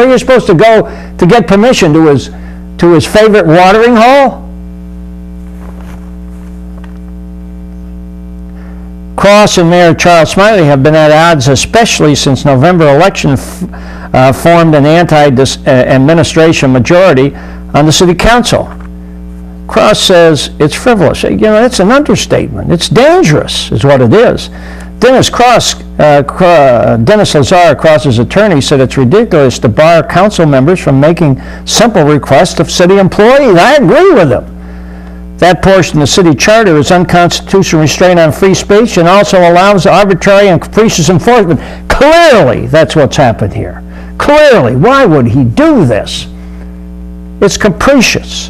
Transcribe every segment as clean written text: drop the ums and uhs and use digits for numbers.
where you're supposed to go to get permission? To his favorite watering hole? Cross and Mayor Charles Smiley have been at odds, especially since November election formed an anti-administration majority on the city council. Cross says it's frivolous. You know, that's an understatement. It's dangerous, is what it is. Dennis Lazar, Cross's attorney, said it's ridiculous to bar council members from making simple requests of city employees. I agree with him. That portion of the city charter is unconstitutional restraint on free speech and also allows arbitrary and capricious enforcement. Clearly, that's what's happened here. Clearly, why would he do this? It's capricious.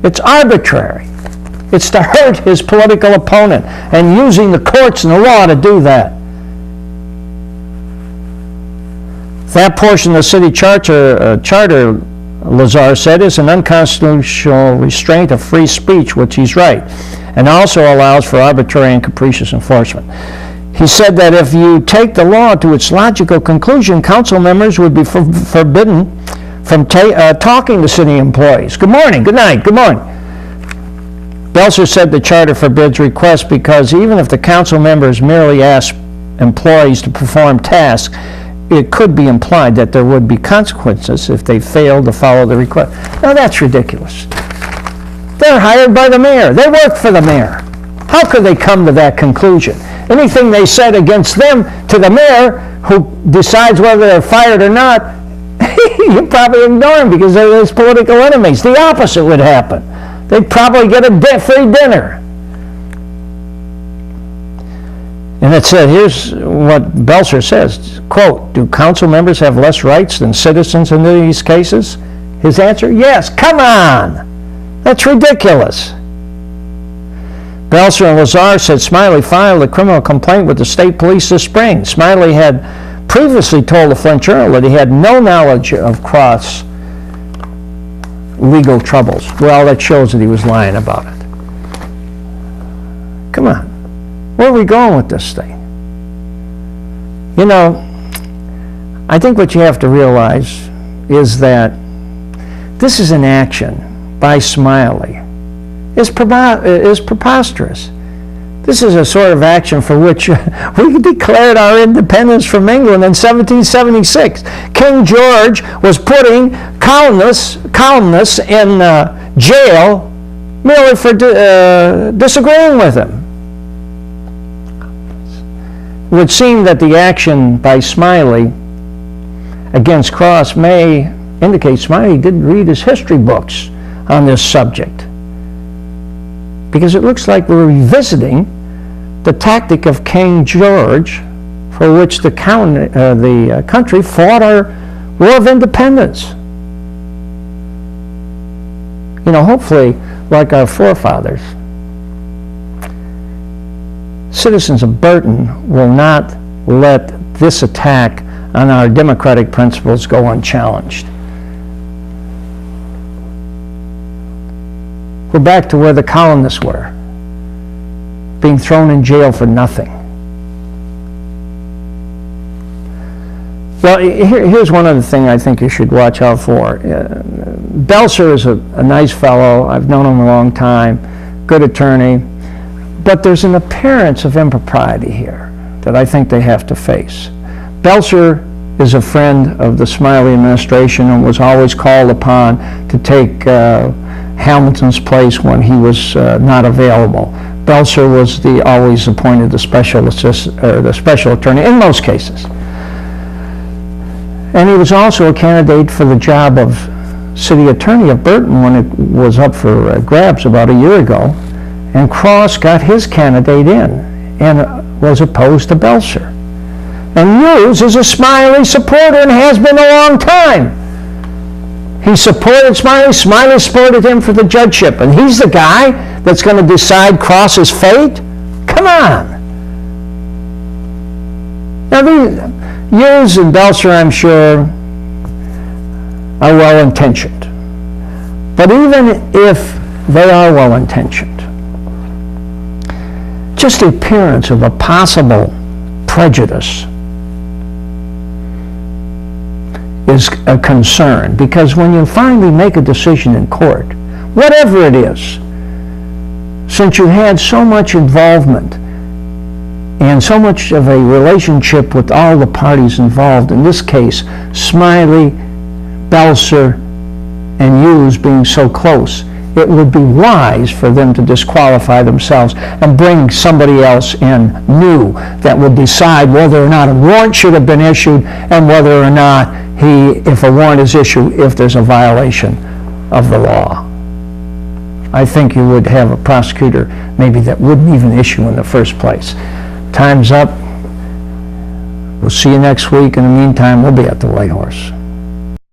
It's arbitrary. It's to hurt his political opponent and using the courts and the law to do that. That portion of the city charter, Lazar said, is an unconstitutional restraint of free speech, which he's right, and also allows for arbitrary and capricious enforcement. He said that if you take the law to its logical conclusion, council members would be forbidden from talking to city employees. Good morning, good night, good morning. Belcher said the charter forbids requests because even if the council members merely ask employees to perform tasks, it could be implied that there would be consequences if they failed to follow the request. Now that's ridiculous. They're hired by the mayor. They work for the mayor. How could they come to that conclusion? Anything they said against them to the mayor, who decides whether they're fired or not, you probably ignore them because they're his political enemies. The opposite would happen. They'd probably get a free dinner. And it said, here's what Belcher says, quote, do council members have less rights than citizens in these cases? His answer, yes. Come on. That's ridiculous. Belcher and Lazar said Smiley filed a criminal complaint with the state police this spring. Smiley had previously told the Flint Journal that he had no knowledge of Cross' legal troubles. Well, that shows that he was lying about it. Come on. Where are we going with this thing? You know, I think what you have to realize is that this is an action by Smiley. It's preposterous. This is a sort of action for which we declared our independence from England in 1776. King George was putting colonists in jail merely for disagreeing with him. It would seem that the action by Smiley against Cross may indicate Smiley didn't read his history books on this subject, because it looks like we're revisiting the tactic of King George for which the country fought our War of Independence. You know, hopefully, like our forefathers, citizens of Burton will not let this attack on our democratic principles go unchallenged. We're back to where the colonists were, being thrown in jail for nothing. Well, here's one other thing I think you should watch out for. Belcher is a nice fellow. I've known him a long time, good attorney. But there's an appearance of impropriety here that I think they have to face. Belcher is a friend of the Smiley administration and was always called upon to take Hamilton's place when he was not available. Belcher was always appointed the special attorney in most cases. And he was also a candidate for the job of city attorney of Burton when it was up for grabs about a year ago. And Cross got his candidate in and was opposed to Belcher. And Hughes is a Smiley supporter and has been a long time. He supported Smiley. Smiley supported him for the judgeship. And he's the guy that's going to decide Cross's fate? Come on. Now, Hughes and Belcher, I'm sure, are well-intentioned. But even if they are well-intentioned, just the appearance of a possible prejudice is a concern, because when you finally make a decision in court, whatever it is, since you had so much involvement and so much of a relationship with all the parties involved, in this case, Smiley, Belser, and Hughes being so close, it would be wise for them to disqualify themselves and bring somebody else in new that would decide whether or not a warrant should have been issued and whether or not if a warrant is issued, if there's a violation of the law. I think you would have a prosecutor maybe that wouldn't even issue in the first place. Time's up. We'll see you next week. In the meantime, we'll be at the White Horse.